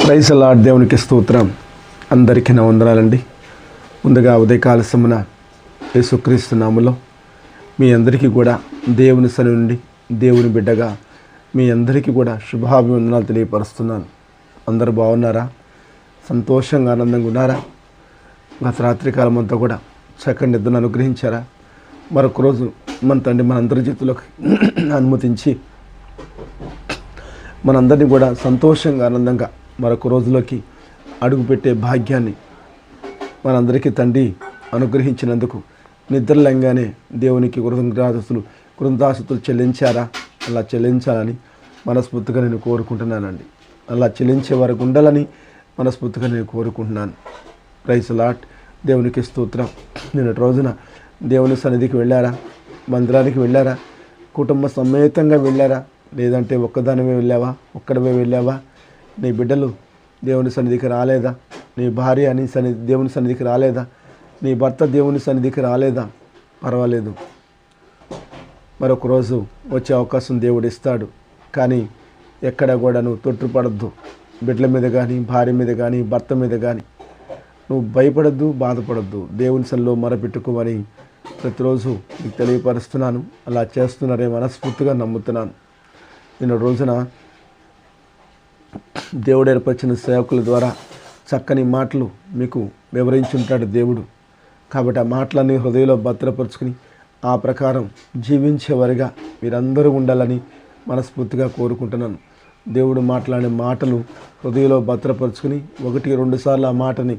Praise the Lord. దేవునికి స్తోత్రం. అందరికీ నా వందనాలండి. ముందుగా ఉదయకాల సమన యేసుక్రీస్తు నామములో మీ అందరికీ కూడా దేవుని సన్నిధి నుండి దేవుని బిడ్డగా మీ అందరికీ కూడా శుభాభివందనాలు తెలియపరుస్తున్నాను. అందరూ బాగున్నారా? సంతోషంగా ఆనందంగా ఉన్నారా? గత రాత్రికాలం అంతా కూడా చక్కని నిద్రను అనుగ్రహించారా? మరొక రోజు మన తండ్రి మన అందరి చేతులకు అనుమతించి మనందరినీ కూడా సంతోషంగా ఆనందంగా మరొక రోజులోకి అడుగుపెట్టే భాగ్యాన్ని మనందరికీ తండ్రి అనుగ్రహించినందుకు నిద్రలంగానే దేవునికి కృతజ్ఞతాస్తుతులు చెల్లించారా? అలా చెల్లించాలని మనస్ఫూర్తిగా నేను కోరుకుంటున్నానండి. అలా చెల్లించే వరకు ఉండాలని మనస్ఫూర్తిగా నేను కోరుకుంటున్నాను. Praise the Lord. దేవునికి స్తోత్రం. నిన్నటి రోజున దేవుని సన్నిధికి వెళ్ళారా? మందిరానికి వెళ్ళారా? కుటుంబ సమేతంగా వెళ్ళారా? లేదంటే ఒక్కదానివే వెళ్ళావా? ఒక్కడవే వెళ్ళావా? నీ బిడ్డలు దేవుని సన్నిధికి రాలేదా? నీ భార్య దేవుని సన్నిధికి రాలేదా? నీ భర్త దేవుని సన్నిధికి రాలేదా? పర్వాలేదు, మరొక రోజు వచ్చే అవకాశం దేవుడు ఇస్తాడు. కానీ ఎక్కడ కూడా నువ్వు తొట్టుపడద్దు. బిడ్డల మీద కానీ, భార్య మీద కానీ, భర్త మీద కానీ నువ్వు భయపడద్దు, బాధపడద్దు. దేవుని సన్నిధిలో మొరపెట్టుకోమని ప్రతిరోజు మీకు తెలియపరుస్తున్నాను. అలా చేస్తున్నారే మనస్ఫూర్తిగా నమ్ముతున్నాను. నిన్న రోజున దేవుడు ఏర్పరిచిన సేవకుల ద్వారా చక్కని మాటలు మీకు వివరించుంటాడు దేవుడు. కాబట్టి ఆ మాటలన్నీ హృదయంలో భద్రపరుచుకుని ఆ ప్రకారం జీవించేవారిగా మీరందరూ ఉండాలని మనస్ఫూర్తిగా కోరుకుంటున్నాను. దేవుడు మాట్లాడే మాటలు హృదయంలో భద్రపరుచుకుని 1-2 సార్లు ఆ మాటని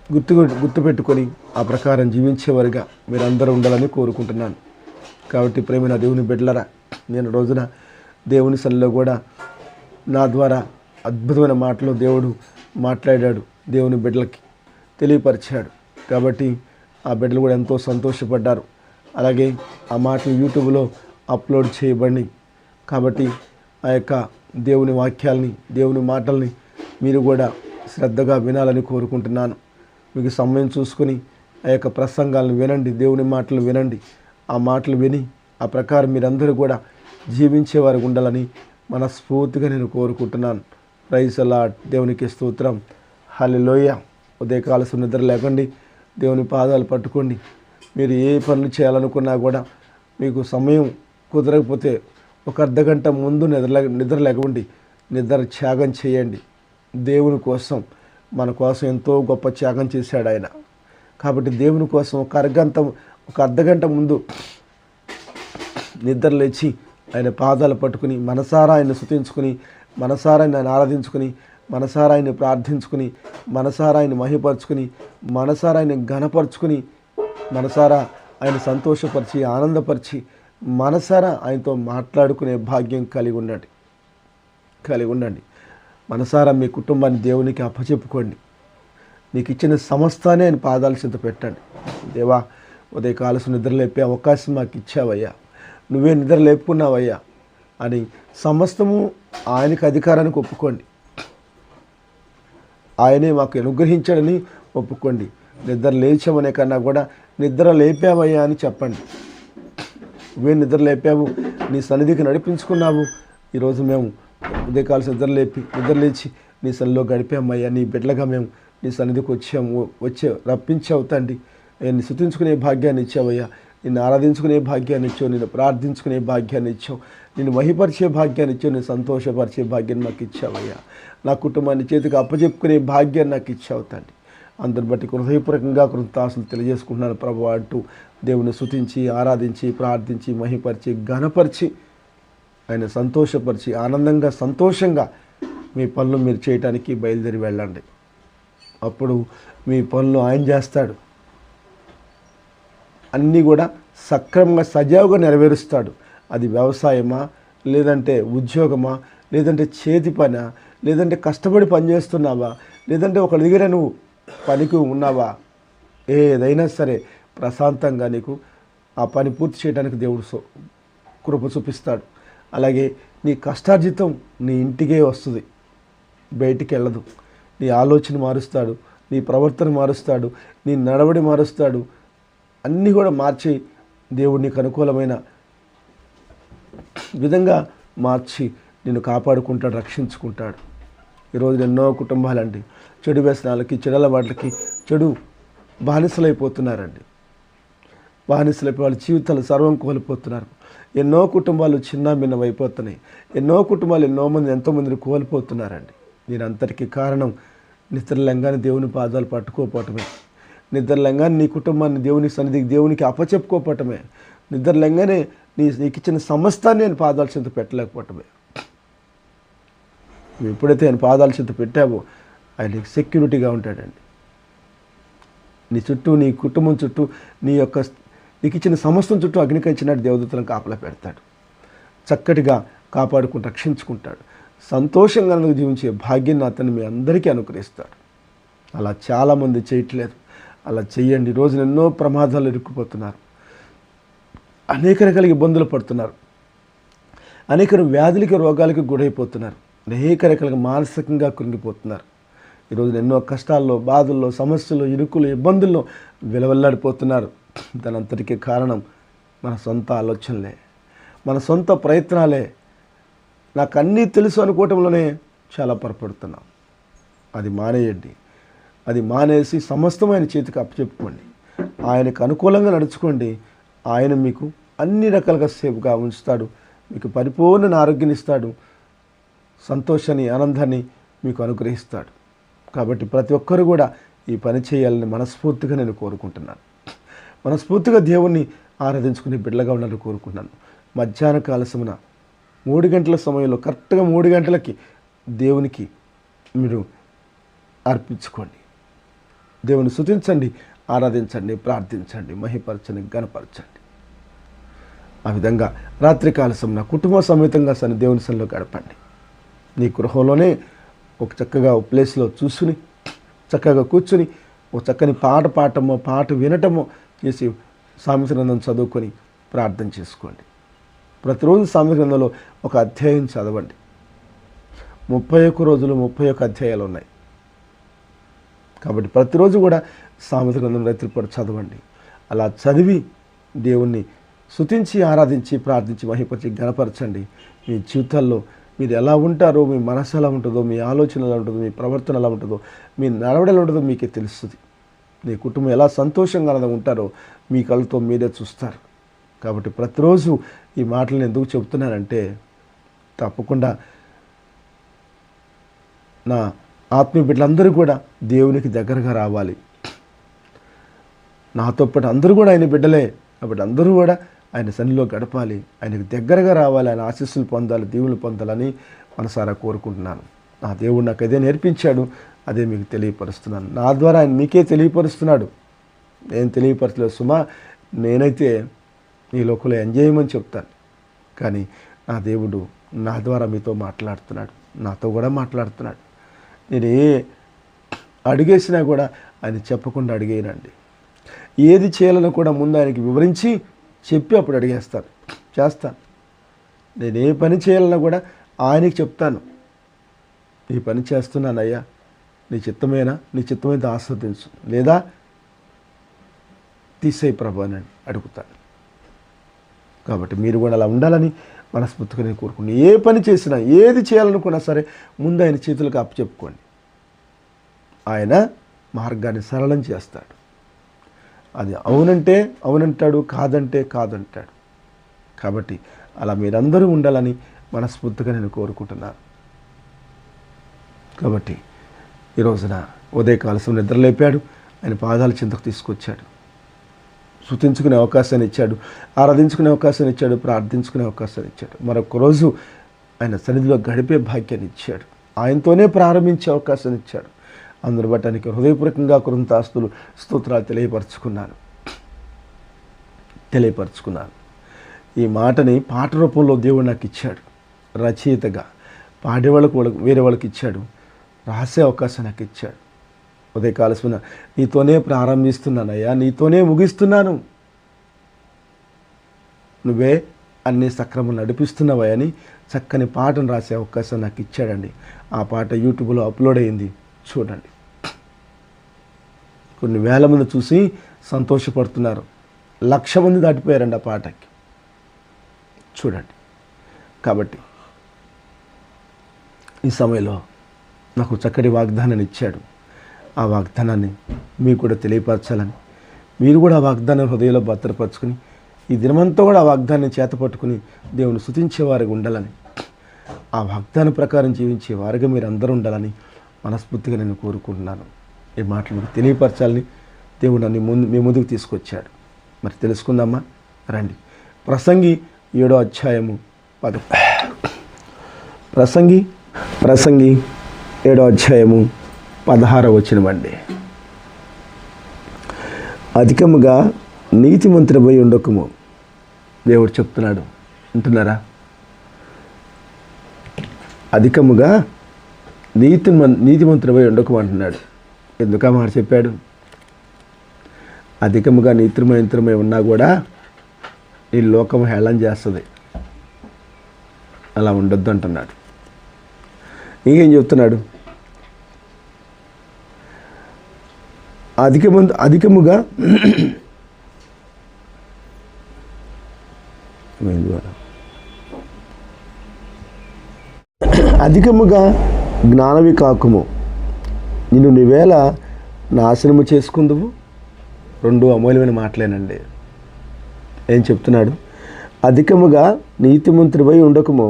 గుర్తుపెట్టుకొని ఆ ప్రకారం జీవించేవారిగా మీరందరూ ఉండాలని కోరుకుంటున్నాను. కాబట్టి ప్రేమైన దేవుని బిడ్డలారా, నేను రోజున దేవుని సన్నిధిలో కూడా నా ద్వారా అద్భుతమైన మాటలు దేవుడు మాట్లాడాడు, దేవుని బిడ్డలకి తెలియపరిచాడు. కాబట్టి ఆ బిడ్డలు కూడా ఎంతో సంతోషపడ్డారు. అలాగే ఆ మాటలు యూట్యూబ్లో అప్లోడ్ చేయబడి, కాబట్టి ఆ యొక్క దేవుని వాక్యాలని, దేవుని మాటల్ని మీరు కూడా శ్రద్ధగా వినాలని కోరుకుంటున్నాను. మీకు సమయం చూసుకొని ఆ యొక్క ప్రసంగాలను వినండి, దేవుని మాటలు వినండి. ఆ మాటలు విని ఆ ప్రకారం మీరందరూ కూడా జీవించేవారు ఉండాలని మనస్ఫూర్తిగా నేను కోరుకుంటున్నాను. Praise the Lord. దేవునికి స్తోత్రం. హల్లెలూయా. ఉదయకాల నిద్ర లేకండి, దేవుని పాదాలు పట్టుకోండి. మీరు ఏ పనులు చేయాలనుకున్నా కూడా మీకు సమయం కుదరకపోతే ఒక అర్ధగంట ముందు నిద్ర లేకండి, నిద్ర త్యాగం చేయండి. దేవుని కోసం, మన కోసం ఎంతో గొప్ప త్యాగం చేశాడు ఆయన. కాబట్టి దేవుని కోసం ఒక అర్ధగంట ముందు నిద్ర లేచి ఆయన పాదాలు పట్టుకుని మనసారా ఆయన స్తుతించుకుని, మనసారా ఆయన ఆరాధించుకుని, మనసారా ఆయన ప్రార్థించుకుని, మనసారా ఆయన మహిమపరుచుకుని, మనసారా ఆయన ఘనపరుచుకుని, మనసారా ఆయన సంతోషపరిచి ఆనందపరిచి, మనసారా ఆయనతో మాట్లాడుకునే భాగ్యం కలిగి ఉండండి. మనసారా మీ కుటుంబాన్ని దేవునికి అప్పచెప్పుకోండి. నీకు ఇచ్చిన సమస్తాన్ని ఆయన పాదాల చెంత పెట్టండి. దేవా, ఉదయకాలసు నిద్ర లేపే అవకాశం మాకు ఇచ్చావయ్యా, నువ్వే నిద్ర లేపుకున్నావయ్యా అని సమస్తము ఆయనకి అధికారానికి ఒప్పుకోండి. ఆయనే మాకు అనుగ్రహించాడని ఒప్పుకోండి. నిద్ర లేచామనే కన్నా కూడా నిద్ర లేపావయ్యా అని చెప్పండి. నువ్వే నిద్ర లేపావు, నీ సన్నిధికి నడిపించుకున్నావు. ఈరోజు మేము ఉదయకాల నిద్ర లేచి నీ సన్నిధిలో గడిపామయ్యా. నీ బిడ్డలుగా మేము నీ సన్నిధికి రప్పించావు తండ్రి. నేను స్తుతించుకునే భాగ్యాన్ని ఇచ్చావయ్యా, నిన్ను ఆరాధించుకునే భాగ్యాన్ని ఇచ్చావు, నిన్ను ప్రార్థించుకునే భాగ్యాన్ని ఇచ్చావు, నిన్ను మహిపరిచే భాగ్యాన్ని ఇచ్చావు, నేను సంతోషపరిచే భాగ్యాన్ని నాకు ఇచ్చావయ్యా. నా కుటుంబాన్ని చేతికి అప్పచెప్పుకునే భాగ్యాన్ని నాకు ఇచ్చావు తండ్రి. అందరిని బట్టి హృదయపూర్వకంగా కృతజ్ఞతాస్తుతులు తెలియజేసుకుంటున్నాను ప్రభు అంటూ దేవుని స్తుతించి, ఆరాధించి, ప్రార్థించి, మహిపరిచి, ఘనపరిచి, ఆయన సంతోషపరిచి, ఆనందంగా సంతోషంగా మీ పనులు మీరు చేయటానికి బయలుదేరి వెళ్ళండి. అప్పుడు మీ పనులు ఆయన చేస్తాడు. అన్నీ కూడా సక్రమంగా సజావుగా నెరవేరుస్తాడు. అది వ్యవసాయమా, లేదంటే ఉద్యోగమా, లేదంటే చేతి పనా, లేదంటే కష్టపడి పనిచేస్తున్నావా, లేదంటే ఒకరి దగ్గర నువ్వు పనికి ఉన్నావా, ఏదైనా సరే ప్రశాంతంగా నీకు ఆ పని పూర్తి చేయడానికి దేవుడు కృప చూపిస్తాడు. అలాగే నీ కష్టార్జితం నీ ఇంటికే వస్తుంది, బయటికి వెళ్ళదు. నీ ఆలోచన మారుస్తాడు, నీ ప్రవర్తన మారుస్తాడు, నీ నడవడి మారుస్తాడు. అన్నీ కూడా మార్చి దేవుడు నీకు అనుకూలమైన విధంగా మార్చి నిన్ను కాపాడుకుంటాడు, రక్షించుకుంటాడు. ఈరోజు ఎన్నో కుటుంబాలండి చెడు వ్యసనాలకి, చెడు అలవాట్లకి, చెడు బానిసలైపోతున్నారండి. బానిసలైపోయి వాళ్ళ జీవితాలు సర్వం కోల్పోతున్నారు. ఎన్నో కుటుంబాలు చిన్న భిన్నమైపోతున్నాయి. ఎన్నో కుటుంబాలు ఎంతోమందిని కోల్పోతున్నారండి. దీనంతటికీ కారణం నిద్రలంగానే దేవుని పాదాలు పట్టుకోపోవటమే. నిద్రలంగానే నీ కుటుంబాన్ని దేవుని సన్నిధికి, దేవునికి అప్పచెప్పుకోపోవటమే. నిద్రలంగానే నీకు ఇచ్చిన సమస్తాన్ని ఆయన పాదాల చెంత పెట్టలేకపోవటమే. నువ్వు ఎప్పుడైతే ఆయన పాదాల చెంత పెట్టావో ఆయన సెక్యూరిటీగా ఉంటాడండి. నీ చుట్టూ, నీ కుటుంబం చుట్టూ, నీకు ఇచ్చిన సమస్తం చుట్టూ అగ్నికంచినట్టు దేవదూతలను కాపలా పెడతాడు. చక్కటిగా కాపాడుకుంటూ రక్షించుకుంటాడు. సంతోషంగా జీవించే భాగ్యాన్ని అతను మీ అందరికీ అనుగ్రహిస్తాడు. అలా చాలామంది చేయట్లేదు. అలా చెయ్యండి. రోజున ఎన్నో ప్రమాదాలు ఇరుక్కుపోతున్నారు, అనేక రకాల ఇబ్బందులు పడుతున్నారు, అనేక వ్యాధులకి, రోగాలకి గురైపోతున్నారు, అనేక రకాలుగా మానసికంగా కృంగిపోతున్నారు. ఈరోజు ఎన్నో కష్టాల్లో, బాధల్లో, సమస్యలు, ఇరుకులు, ఇబ్బందుల్లో విలవెల్లాడిపోతున్నారు. దానంతటికీ కారణం మన సొంత ఆలోచనలే, మన సొంత ప్రయత్నాలే. నాకు అన్నీ తెలుసు అనుకోవటంలోనే చాలా పొరపడుతున్నాం. అది మానేయండి. అది మానేసి సమస్తమైన చేతికి అప్పచెప్పుకోండి. ఆయనకు అనుకూలంగా నడుచుకోండి. ఆయన మీకు అన్ని రకాలుగా సేఫ్గా ఉంచుతాడు. మీకు పరిపూర్ణ ఆరోగ్యాన్ని ఇస్తాడు. సంతోషాన్ని, ఆనందాన్ని మీకు అనుగ్రహిస్తాడు. కాబట్టి ప్రతి ఒక్కరు కూడా ఈ పని చేయాలని మనస్ఫూర్తిగా నేను కోరుకుంటున్నాను. మనస్ఫూర్తిగా దేవుణ్ణి ఆరాధించుకునే బిడ్డలుగా ఉండాలని కోరుకుంటున్నాను. మధ్యాహ్న కాలసమున 3 గంటల సమయంలో, కరెక్ట్గా 3 గంటలకి దేవునికి మీరు అర్పించుకోండి. దేవుని స్తుతించండి, ఆరాధించండి, ప్రార్థించండి, మహిపరచండి, గణపరచండి. ఆ విధంగా రాత్రికాల సమయంలో కుటుంబ సమేతంగా దేవుని సన్నిధిలో గడపండి. నీ గృహంలోనే ఒక చక్కగా ఒక ప్లేస్లో చూసుకుని, చక్కగా కూర్చుని, ఒక చక్కని పాట పాడటమో, పాట వినటమో చేసి సామెతల గ్రంథం చదువుకొని ప్రార్థన చేసుకోండి. ప్రతిరోజు సామెతల గ్రంథంలో ఒక అధ్యాయం చదవండి. 31 రోజులు 31 అధ్యాయాలు ఉన్నాయి. కాబట్టి ప్రతిరోజు కూడా సామెతల గ్రంథం రాత్రిపూట చదవండి. అలా చదివి దేవుణ్ణి స్తుతించి, ఆరాధించి, ప్రార్థించి, మహిపరిచి, గణపరచండి. మీ జీవితాల్లో మీరు ఎలా ఉంటారో, మీ మనసు ఎలా ఉంటుందో, మీ ఆలోచన ఎలా ఉంటుందో, మీ ప్రవర్తన ఎలా ఉంటుందో, మీ నడవడి ఎలా ఉంటుందో మీకే తెలుస్తుంది. మీ కుటుంబం ఎలా సంతోషంగా ఉంటారో మీ కళ్ళతో మీరే చూస్తారు. కాబట్టి ప్రతిరోజు ఈ మాటలను ఎందుకు చెబుతున్నానంటే, తప్పకుండా నా ఆత్మీయ బిడ్డలందరూ కూడా దేవునికి దగ్గరగా రావాలి. నాతో పాటు అందరూ కూడా ఆయన బిడ్డలే. కాబట్టి అందరూ కూడా ఆయన సన్నిధిలో గడపాలి, ఆయనకు దగ్గరగా రావాలి, ఆయన ఆశీస్సులు పొందాలి, దీవులు పొందాలని మనసారా కోరుకుంటున్నాను. నా దేవుడు నాకు అదే నేర్పించాడు, అదే మీకు తెలియపరుస్తున్నాను. నా ద్వారా ఆయన మీకే తెలియపరుస్తున్నాడు. నేను తెలియపరచలేదు సుమా. నేనైతే ఈ లోకంలో ఎంజాయ్ చేయమని చెప్తాను, కానీ నా దేవుడు నా ద్వారా మీతో మాట్లాడుతున్నాడు, నాతో కూడా మాట్లాడుతున్నాడు. నేను అడిగేసినా కూడా ఆయన చెప్పకుండా అడిగేయనండి. ఏది చేయాలనో కూడా ముందు ఆయనకి వివరించి చెప్పి అప్పుడు అడిగేస్తాను, చేస్తాను. నేను ఏ పని చేయాలన్నా కూడా ఆయనకి చెప్తాను, ఈ పని చేస్తున్నానయ్యా, నీ చిత్తమేనా, నీ చిత్తమైతే ఆస్వాదించు, లేదా తీసేయి ప్రభు అని అడుగుతాను. కాబట్టి మీరు కూడా అలా ఉండాలని మనస్ఫూర్తిగా నేను కోరుకున్నాను. ఏ పని చేసినా, ఏది చేయాలనుకున్నా సరే ముందు ఆయన చేతులకు అప్పచెప్పుకోండి. ఆయన మార్గాన్ని సరళం చేస్తాడు. అది అవునంటే అవునంటాడు, కాదంటే కాదంటాడు. కాబట్టి అలా మీరందరూ ఉండాలని మనస్ఫూర్తిగా నేను కోరుకుంటున్నాను. కాబట్టి ఈ రోజున ఉదయకాలసం నిద్రలేపాడు, ఆయన పాదాల చింతకు తీసుకొచ్చాడు, స్తుతించుకునే అవకాశాన్ని ఇచ్చాడు, ఆరాధించుకునే అవకాశాన్ని ఇచ్చాడు, ప్రార్థించుకునే అవకాశాన్ని ఇచ్చాడు. మరొక రోజు ఆయన సన్నిధిలో గడిపే భాగ్యాన్ని ఇచ్చాడు, ఆయనతోనే ప్రారంభించే అవకాశాన్ని ఇచ్చాడు. అందరు బట్టానికి హృదయపూర్వకంగా కృతజ్ఞతాస్తులు, స్తోత్రాలు తెలియపరుచుకున్నాను. ఈ మాటని పాట రూపంలో దేవుడు నాకు ఇచ్చాడు, రచయితగా పాడేవాళ్ళకు వేరే వాళ్ళకి ఇచ్చాడు, రాసే అవకాశం నాకు ఇచ్చాడు. ఉదయకాలసున నీతోనే ప్రారంభిస్తున్నానయ్యా, నీతోనే ముగిస్తున్నాను, నువ్వే అన్ని సక్రమం నడిపిస్తున్నావని చక్కని పాటను రాసే అవకాశం నాకు ఇచ్చాడండి. ఆ పాట యూట్యూబ్లో అప్లోడ్ అయింది, చూడండి. కొన్ని వేల మంది చూసి సంతోషపడుతున్నారు, 1,00,000 మంది దాటిపోయారండి ఆ పాటకి, చూడండి. కాబట్టి ఈ సమయంలో నాకు చక్కటి వాగ్దానాన్ని ఇచ్చాడు. ఆ వాగ్దానాన్ని మీకు కూడా తెలియపరచాలని, మీరు కూడా ఆ వాగ్దానం హృదయంలో భద్రపరచుకుని ఈ దినమంతా కూడా ఆ వాగ్దానాన్ని చేతపట్టుకుని దేవుని స్తుతించేవారుగా ఉండాలని, ఆ వాగ్దానం ప్రకారం జీవించే వారుగా మీరు అందరూ ఉండాలని మనస్ఫూర్తిగా నేను కోరుకుంటున్నాను. ఈ మాటలు తెలియపరచాలని దేవుడు నన్ను మీ ముందుకు తీసుకొచ్చాడు. మరి తెలుసుకుందామా? రండి. ప్రసంగి 7వ అధ్యాయము 10. ప్రసంగి 7వ అధ్యాయము 16వ వచనమండి. అధికముగా నీతిమంతుడిపై ఉండకము. దేవుడు చెప్తున్నాడు, వింటున్నారా? అధికముగా నీతిమంతుడిపై ఉండకము అంటున్నాడు. ఎందుకు ఆ మాట చెప్పాడు? అధికముగా నీతిమంతుడమై ఉన్నా కూడా ఈ లోకం హేళన చేస్తుంది. అలా ఉండొద్దు అంటున్నాడు. ఇంకేం చెప్తున్నాడు? అధికముగా అధికముగా జ్ఞానవి కాకుము, నిన్ను నీవేళ నాశనము చేసుకుందువు. 2 అమూల్యమైన మాటలేనండి. ఏం చెప్తున్నాడు? అధికముగా నీతిమంతుడిపై ఉండకము,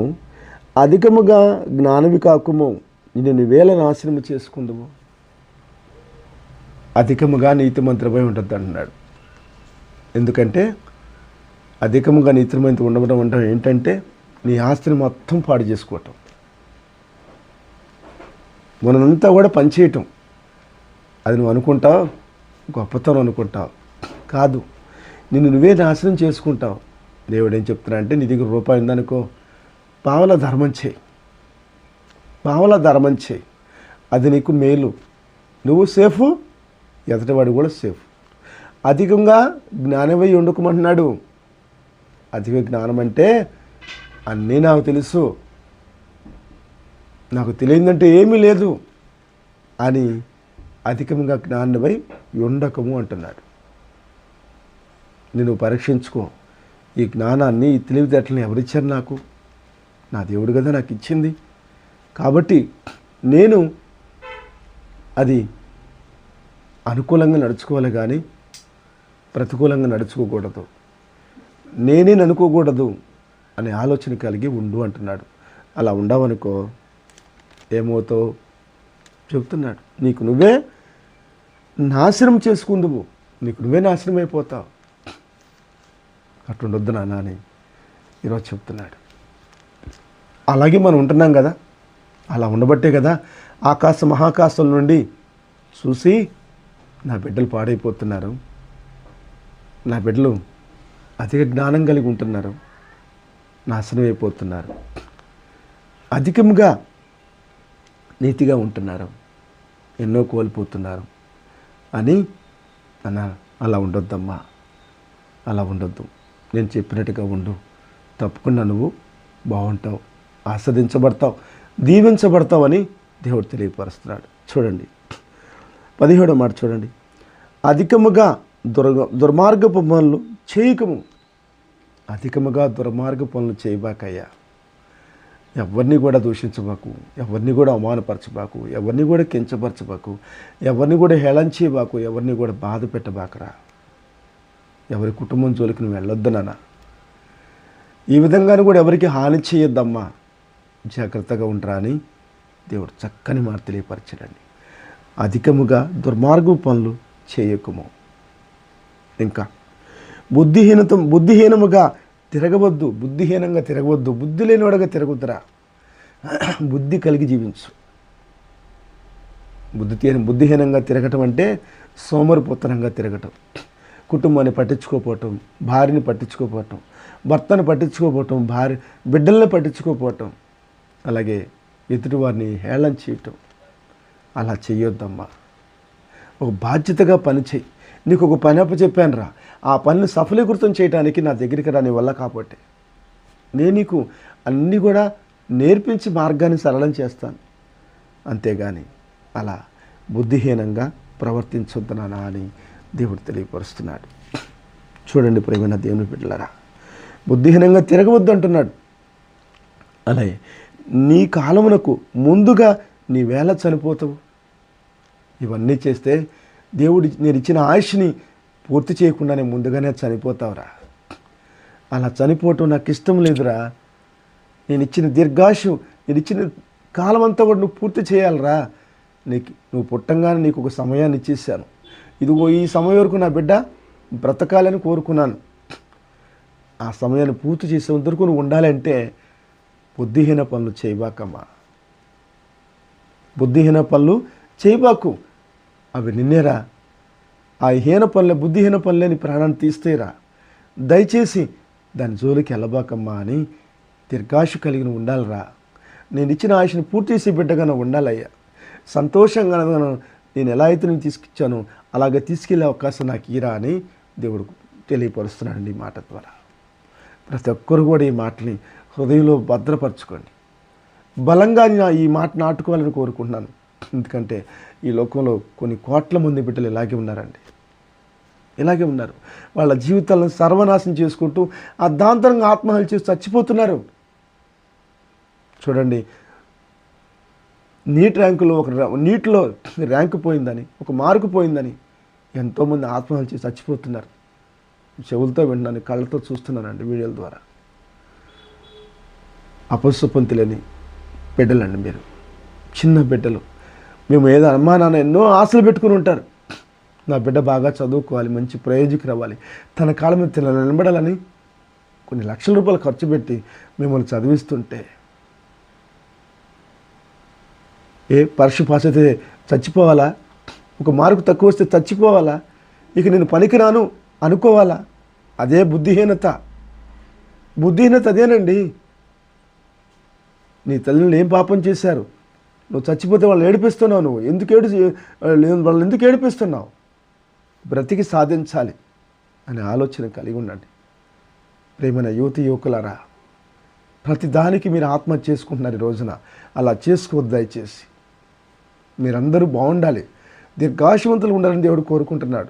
అధికముగా జ్ఞానవి కాకుము, నిన్ను నీవేళ నాశనము చేసుకుందువు. అధికముగా నీతిమంతుడిపై ఉండద్దు అంటున్నాడు. ఎందుకంటే అధికముగా నీతిమంతుడు ఉండడం అంటే ఏంటంటే నీ ఆస్తిని మొత్తం పాడు చేసుకోవటం, మనంతా కూడా పనిచేయటం. అది నువ్వు అనుకుంటావు గొప్పతనం అనుకుంటావు, కాదు, నిన్ను నువ్వే నాశనం చేసుకుంటావు. దేవుడు ఏం చెప్తున్నా అంటే, నీ దగ్గర రూపాయి ఉందనుకో, పావలా ధర్మం చేయి, పావలా ధర్మం చేయి, అది నీకు మేలు, నువ్వు సేఫ్, ఎదటివాడు కూడా సేఫ్. అధికంగా జ్ఞానమై ఉండకమంటున్నాడు. అధిక జ్ఞానం అంటే అన్నీ నాకు తెలుసు, నాకు తెలియదంటే ఏమీ లేదు అని అధికంగా జ్ఞానమై ఉండకము అంటున్నాడు. నేను పరీక్షించుకో, ఈ జ్ఞానాన్ని, ఈ తెలివితేటలను ఎవరిచ్చారు? నాకు నా దేవుడు కదా నాకు ఇచ్చింది. కాబట్టి నేను అది అనుకూలంగా నడుచుకోవాలి కానీ ప్రతికూలంగా నడుచుకోకూడదు, నేనే అనుకోకూడదు అనే ఆలోచన కలిగి ఉండు అంటున్నాడు. అలా ఉండవనుకో ఏమవుతావు చెప్తున్నాడు. నీకు నువ్వే నాశనం చేసుకుందువు, నీకు నువ్వే నాశనం అయిపోతావు. అట్లుండొద్దు నాన్న అని ఈరోజు చెప్తున్నాడు. అలాగే మనం ఉంటున్నాం కదా, అలా ఉండబట్టే కదా మహాకాశం నుండి చూసి నా బిడ్డలు పాడైపోతున్నారు, నా బిడ్డలు అధిక జ్ఞానం కలిగి ఉంటున్నారు, నాశనం అయిపోతున్నారు, అధికంగా నీతిగా ఉంటున్నారు, ఎన్నో కోల్పోతున్నారు అని అలా ఉండొద్దమ్మా, అలా ఉండొద్దు, నేను చెప్పినట్టుగా ఉండు, తప్పకుండా నువ్వు బాగుంటావు, ఆస్వాదించబడతావు, దీవించబడతావు అని దేవుడు తెలియపరుస్తున్నాడు. చూడండి 17వ మాట చూడండి. అధికముగా దుర్మార్గపు పనులు చేయకము. అధికముగా దుర్మార్గ పనులు చేయబాకయ్యా. ఎవరిని కూడా దూషించబాకు, ఎవరిని కూడా అవమానపరచబాకు, ఎవరిని కూడా కించపరచబాకు, ఎవరిని కూడా హేళన చేయబాకు, ఎవరిని కూడా బాధ పెట్టబాకరా. ఎవరి కుటుంబం జోలికి నువ్వు వెళ్ళొద్దు నాన్న. ఈ విధంగానూ కూడా ఎవరికి హాని చేయొద్దమ్మా, జాగ్రత్తగా ఉంటారా అని దేవుడు చక్కని మాట తెలియపరచడండి. అధికముగా దుర్మార్గపు పనులు చేయకము. ఇంకా బుద్ధిహీనంగా తిరగవద్దు, బుద్ధి లేనివాడుగా తిరగొద్దురా. బుద్ధి కలిగి జీవించు. బుద్ధిహీనంగా తిరగటం అంటే సోమరిపోతనంగా తిరగటం, కుటుంబాన్ని పట్టించుకోపోవటం, భార్యని పట్టించుకోపోవటం, భర్తను పట్టించుకోపోవటం, బిడ్డల్ని పట్టించుకోపోవటం, అలాగే ఎదుటివారిని హేళన చేయటం. అలా చెయ్యొద్దమ్మా. ఒక బాధ్యతగా పని చేయి. నీకు ఒక పని అప్పచెప్పాను రా, ఆ పనిని సఫలీకృతం చేయడానికి నా దగ్గరికి రా, నీ వల్ల కాబట్టి నేను నీకు అన్నీ కూడా నేర్పించి మార్గాన్ని సరళం చేస్తాను. అంతేగాని అలా బుద్ధిహీనంగా ప్రవర్తించొద్దునా అని దేవుడు తెలియపరుస్తున్నాడు. చూడండి ప్రియమైన దేవుని బిడ్డలారా, బుద్ధిహీనంగా తిరగవద్దు అంటున్నాడు. అలాగే నీ కాలమునకు ముందుగా నీ వేళ చనిపోతావు. ఇవన్నీ చేస్తే దేవుడు నేను ఇచ్చిన ఆయుష్ని పూర్తి చేయకుండానే ముందుగానే చనిపోతావురా. అలా చనిపోవటం నాకు ఇష్టం లేదురా. నేను ఇచ్చిన దీర్ఘాశు, నేను ఇచ్చిన కాలం అంతా కూడా నువ్వు పూర్తి చేయాలరా. నువ్వు పుట్టంగానే నీకు ఒక సమయాన్ని ఇచ్చేసాను. ఇదిగో ఈ సమయం వరకు నా బిడ్డ బ్రతకాలని కోరుకున్నాను. ఆ సమయాన్ని పూర్తి చేసేంత వరకు నువ్వు ఉండాలంటే బుద్ధిహీన పనులు చేయబాకమ్మా. బుద్ధిహీన పనులు చేయబాకు. అవి నిన్నేరా. ఆ బుద్ధిహీన పనులే నీ ప్రాణాన్ని తీస్తేరా. దయచేసి దాని జోలికి వెళ్ళబాకమ్మా అని దీర్ఘాశు కలిగిన ఉండాలిరా. నేను ఇచ్చిన ఆయుష్ని పూర్తి చేసే బిడ్డగా నువ్వు ఉండాలయ్యా. సంతోషంగా నేను ఎలా అయితే నేను తీసుకొచ్చానో అలాగే తీసుకెళ్ళే అవకాశం నాకు ఈరా అని దేవుడు తెలియపరుస్తున్నాడండి ఈ మాట ద్వారా. ప్రతి ఒక్కరు కూడా ఈ మాటని హృదయంలో భద్రపరచుకోండి. బలంగా ఈ మాట నాటుకోవాలని కోరుకుంటున్నాను. ఎందుకంటే ఈ లోకంలో కొన్ని కోట్ల మంది బిడ్డలు ఇలాగే ఉన్నారండి. ఇలాగే ఉన్నారు. వాళ్ళ జీవితాలను సర్వనాశనం చేసుకుంటూ అర్ధాంతరంగా ఆత్మహత్య చేసి చచ్చిపోతున్నారు. చూడండి, నీటిలో ర్యాంకు పోయిందని, ఒక మార్కు పోయిందని ఎంతోమంది ఆత్మహత్య చేసి చచ్చిపోతున్నారు. చెవులతో విన్నాను, కళ్ళతో చూస్తున్నానండి వీడియోల ద్వారా. అపస్సుపంతులని బిడ్డలండి మీరు, చిన్న బిడ్డలు. మేము ఏదో అమ్మా నాన్న ఎన్నో ఆశలు పెట్టుకుని ఉంటారు. నా బిడ్డ బాగా చదువుకోవాలి, మంచి ప్రయోజకులు అవ్వాలి, తన కాళ్ళ మీద నిలబడాలని కొన్ని లక్షల రూపాయలు ఖర్చు పెట్టి మిమ్మల్ని చదివిస్తుంటే పరీక్ష పాస్ అయితే చచ్చిపోవాలా? ఒక మార్కు తక్కువ వస్తే చచ్చిపోవాలా? ఇక నేను పనికిరాను అనుకోవాలా? అదే బుద్ధిహీనత. అదేనండి. నీ తల్లిని ఏం పాపం చేశారు? నువ్వు చచ్చిపోతే వాళ్ళని ఏడిపిస్తున్నావు. వాళ్ళని ఎందుకు ఏడిపిస్తున్నావు? బ్రతికి సాధించాలి అనే ఆలోచన కలిగి ఉండండి. ప్రేమైన యువకులారా, ప్రతి దానికి మీరు ఆత్మహత్య చేసుకుంటున్నారు ఈ రోజున. అలా చేసుకోవద్దు దయచేసి. మీరందరూ బాగుండాలి, దీర్ఘాయుష్మంతులు ఉండాలని దేవుడు కోరుకుంటున్నాడు.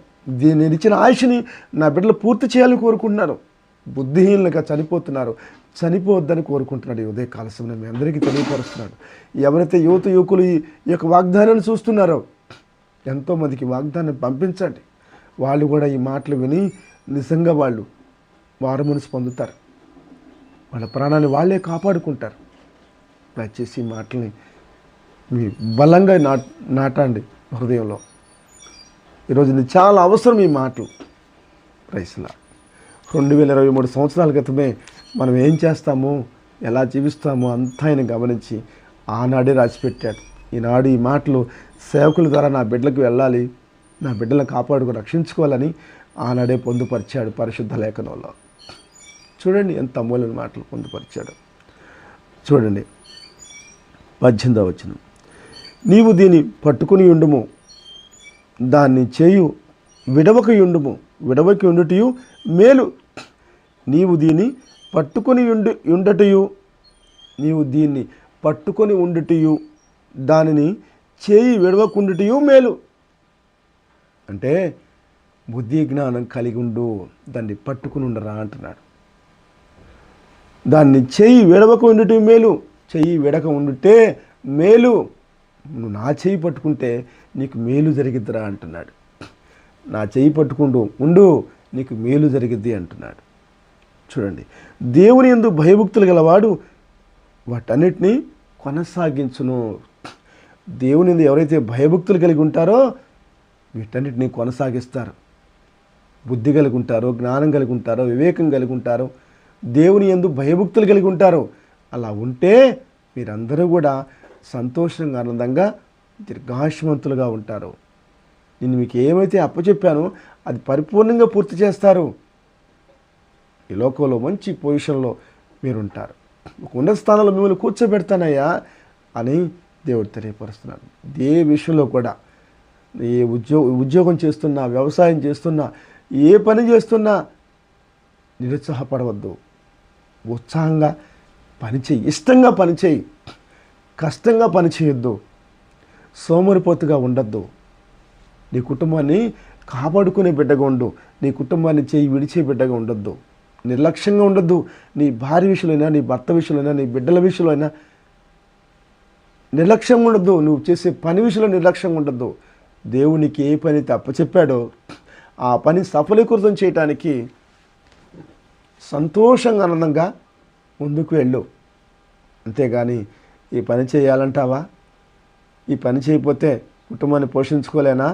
నేను ఇచ్చిన ఆయుష్ని నా బిడ్డలు పూర్తి చేయాలని కోరుకుంటున్నాను. బుద్ధిహీనులుగా చనిపోవద్దని కోరుకుంటున్నాడు. ఈ ఉదయకాల సమయంలో మీ అందరికీ తెలియపరుస్తున్నాడు. ఎవరైతే యువకులు ఈ యొక్క వాగ్దానాన్ని చూస్తున్నారో ఎంతోమందికి వాగ్దానం పంపించండి. వాళ్ళు కూడా ఈ మాటలు విని నిజంగా వాళ్ళు వారు మనసు పొందుతారు. వాళ్ళ ప్రాణాన్ని వాళ్ళే కాపాడుకుంటారు. దయచేసి ఈ మాటల్ని మీ బలంగా నాటండి హృదయంలో. ఈరోజు ఇది చాలా అవసరం ఈ మాటలు. ప్రైస్లా 2023 సంవత్సరాల క్రితమే మనం ఏం చేస్తామో, ఎలా జీవిస్తామో అంతా ఆయన గమనించి ఆనాడే రాసిపెట్టాడు. ఈనాడు ఈ మాటలు సేవకుల ద్వారా నా బిడ్డలకు వెళ్ళాలి, నా బిడ్డలను కాపాడుకు రక్షించుకోవాలని ఆనాడే పొందుపరిచాడు పరిశుద్ధ లేఖనంలో. చూడండి ఎంత అమూల్యమైన మాటలు పొందుపరిచాడు. చూడండి 18వ వచనం. నీవు దీన్ని పట్టుకుని ఉండుము, దాన్ని చేయు విడవకి ఉండుటయు మేలు. నీవు దీన్ని పట్టుకొని ఉండుటయు దానిని చేయి విడవకుండుటయు మేలు. అంటే బుద్ధి జ్ఞానం కలిగి ఉండు, దాన్ని పట్టుకుని ఉండరా అంటున్నాడు. దాన్ని చెయ్యి విడవక ఉండుట మేలు. చెయ్యి విడక ఉండుటే మేలు. నువ్వు నా చెయ్యి పట్టుకుంటే నీకు మేలు జరిగిద్దిరా అంటున్నాడు. నా చెయ్యి ఉండు నీకు మేలు జరిగిద్ది అంటున్నాడు. చూడండి, దేవుని యందు భయభక్తులు గలవాడు వాటన్నిటినీ కొనసాగించును. దేవుని యందు ఎవరైతే భయభక్తులు కలిగి ఉంటారో వీటన్నిటినీ కొనసాగిస్తారు. బుద్ధి కలిగి ఉంటారో, జ్ఞానం కలిగి ఉంటారో, వివేకం కలిగి ఉంటారో, దేవుని యందు భయభక్తులు కలిగి ఉంటారో. అలా ఉంటే మీరందరూ కూడా సంతోషంగా, ఆనందంగా, దీర్ఘాయుష్మంతులుగా ఉంటారు. నేను మీకు ఏమైతే అప్పచెప్పానో అది పరిపూర్ణంగా పూర్తి చేస్తారు. ఈ లోకంలో మంచి పొజిషన్లో మీరుంటారు. ఒక ఉన్నత స్థానంలో మిమ్మల్ని కూర్చోబెడతానయ్యా అని దేవుడు తెలియపరుస్తున్నాడు. ఏ విషయంలో కూడా ఏ ఉద్యోగం చేస్తున్నా, వ్యవసాయం చేస్తున్నా, ఏ పని చేస్తున్నా నిరుత్సాహపడవద్దు. ఉత్సాహంగా పనిచేయి, ఇష్టంగా పనిచేయి, కష్టంగా పనిచేయొద్దు, సోమరిపోతుగా ఉండొద్దు. నీ కుటుంబాన్ని కాపాడుకునే బిడ్డగా ఉండు. నీ కుటుంబాన్ని చేయి విడిచే బిడ్డగా ఉండొద్దు. నిర్లక్ష్యంగా ఉండొద్దు. నీ భార్య విషయంలో అయినా, నీ భర్త విషయంలో అయినా, నీ బిడ్డల విషయంలో అయినా నిర్లక్ష్యంగా ఉండద్దు. నువ్వు చేసే పని విషయంలో నిర్లక్ష్యంగా ఉండద్దు. దేవునికి ఏ పని అప్పచెప్పాడో ఆ పని సఫలీకృతం చేయటానికి సంతోషంగా ఆనందంగా ముందుకు వెళ్ళు. అంతేగాని ఈ పని చేయాలంటావా, ఈ పని చేయకపోతే కుటుంబాన్ని పోషించుకోలేనా,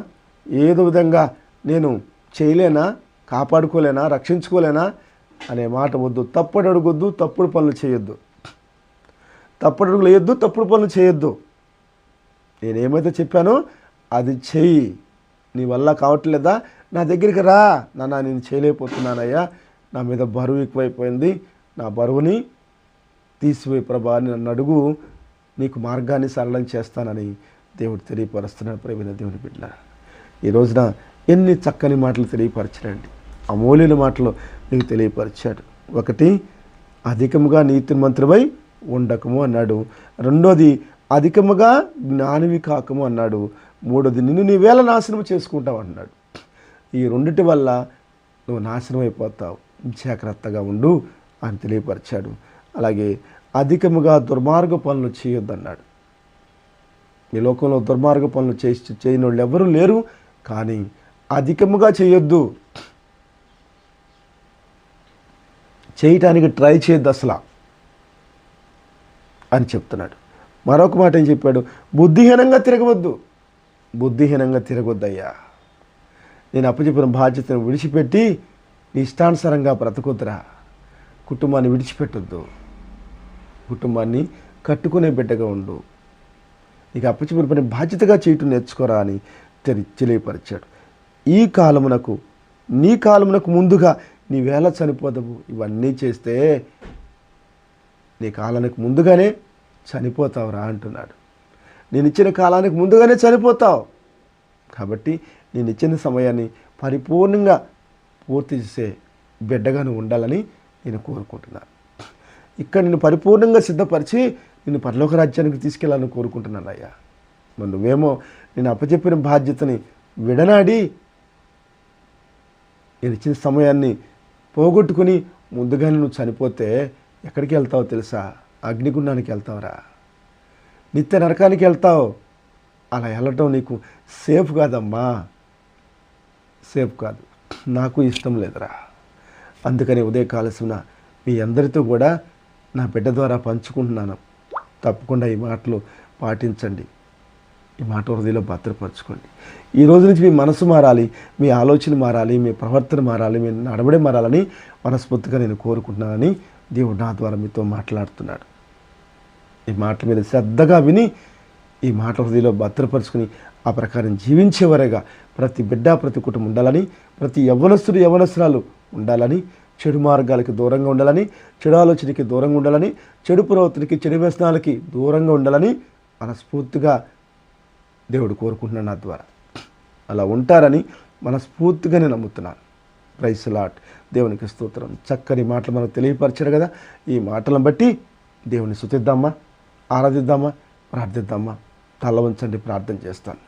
ఏదో విధంగా నేను చేయలేనా, కాపాడుకోలేనా, రక్షించుకోలేనా అనే మాట వద్దు. తప్పుడు అడుగొద్దు, తప్పుడు పనులు చేయొద్దు. తప్పుడు అడుగులు వేయొద్దు, తప్పుడు పనులు చేయొద్దు. నేనేమైతే చెప్పానో అది చెయ్యి. నీ వల్ల కావట్లేదా, నా దగ్గరికి రా. నాన్న నేను చేయలేకపోతున్నానయ్యా, నా మీద బరువు ఎక్కువైపోయింది, నా బరువుని తీసిపోయి ప్రభా అని నన్ను అడుగు, నీకు మార్గాన్ని సరళం చేస్తానని దేవుడు తెలియపరుస్తున్నాడు. ప్రియమైన దేవుని బిడ్డ, ఈ రోజున ఎన్ని చక్కని మాటలు తెలియపరచాడండి. అమూల్యమైన మాటలు నీకు తెలియపరిచాడు. ఒకటి, అధికముగా నీతిమంతుడివై ఉండకము అన్నాడు. రెండోది, అధికముగా జ్ఞానివి కాకము అన్నాడు. మూడోది, నిన్ను నీవేళ నాశనం చేసుకుంటావు అన్నాడు. ఈ రెండిటి వల్ల నువ్వు నాశనం అయిపోతావు, జాగ్రత్తగా ఉండు అని తెలియపరిచాడు. అలాగే అధికముగా దుర్మార్గ పనులు చేయొద్దన్నాడు. ఈ లోకంలో దుర్మార్గ పనులు చేయని వాళ్ళు ఎవరూ లేరు, కానీ అధికముగా చేయొద్దు. చేయటానికి ట్రై చేయొద్దు అసలు అని చెప్తున్నాడు. మరొక మాట ఏం చెప్పాడు, బుద్ధిహీనంగా తిరగవద్దు. బుద్ధిహీనంగా తిరగొద్దయ్యా. నేను అప్పచెప్పిన బాధ్యతను విడిచిపెట్టి నీ ఇష్టానుసారంగా బ్రతకొద్దురా. కుటుంబాన్ని విడిచిపెట్టొద్దు, కుటుంబాన్ని కట్టుకునే బిడ్డగా ఉండు. నీకు అప్పచెప్పిన పని బాధ్యతగా చేయటం నేర్చుకోరా అని తెలియపరిచాడు. ఈ కాలమునకు, నీ కాలమునకు ముందుగా నీవేళ చనిపోదవు. ఇవన్నీ చేస్తే నీ కాలానికి ముందుగానే చనిపోతావురా అంటున్నాడు. నేను ఇచ్చిన కాలానికి ముందుగానే చనిపోతావు. కాబట్టి నేను ఇచ్చిన సమయాన్ని పరిపూర్ణంగా పూర్తి చేసే బిడ్డగా నువ్వు ఉండాలని నేను కోరుకుంటున్నాను. ఇక్కడ నేను పరిపూర్ణంగా సిద్ధపరిచి నేను పరలోక రాజ్యానికి తీసుకెళ్ళాలని కోరుకుంటున్నాను అయ్యా. మరి నువ్వేమో నేను అప్పచెప్పిన బాధ్యతని విడనాడి నేను ఇచ్చిన సమయాన్ని పోగొట్టుకుని ముందుగానే నువ్వు చనిపోతే ఎక్కడికి వెళ్తావో తెలుసా? అగ్నిగుండానికి వెళ్తావురా, నిత్య నరకానికి వెళ్తావు. అలా వెళ్ళటం నీకు సేఫ్ కాదమ్మా, సేఫ్ కాదు, నాకు ఇష్టం లేదురా. అందుకని ఉదయకాలసిన మీ అందరితో కూడా నా బిడ్డ ద్వారా పంచుకుంటున్నాను. తప్పకుండా ఈ మాటలు పాటించండి, ఈ మాట హృదయంలో భద్రపరచుకోండి. ఈ రోజు నుంచి మీ మనసు మారాలి, మీ ఆలోచన మారాలి, మీ ప్రవర్తన మారాలి, మీ నడవడే మారాలని మనస్ఫూర్తిగా నేను కోరుకుంటున్నానని దేవుడు నా ద్వారా మీతో మాట్లాడుతున్నాడు. ఈ మాటల మీద శ్రద్ధగా విని ఈ మాట హృదయంలో భద్రపరుచుకుని ఆ ప్రకారం జీవించేవారుగా ప్రతి బిడ్డ, ప్రతి కుటుంబం ఉండాలని, ప్రతి యవ్వనస్తుడు, యవ్వనస్తురాలు ఉండాలని, చెడు మార్గాలకి దూరంగా ఉండాలని, చెడు ఆలోచనకి దూరంగా ఉండాలని, చెడు ప్రవర్తనకి, చెడు వ్యసనాలకి దూరంగా ఉండాలని మనస్ఫూర్తిగా దేవుడు కోరుకుంటున్నాను. నా ద్వారా అలా ఉంటారని మనస్ఫూర్తిగా నేను నమ్ముతున్నాను. Praise Lord. దేవునికి స్తోత్రం. చక్కని మాటలు మనకు తెలియపరిచారు కదా. ఈ మాటలను బట్టి దేవుని స్తుతిద్దామా, ఆరాధిద్దామా, ప్రార్థిద్దామా? తల వంచండి, ప్రార్థన చేస్తాను.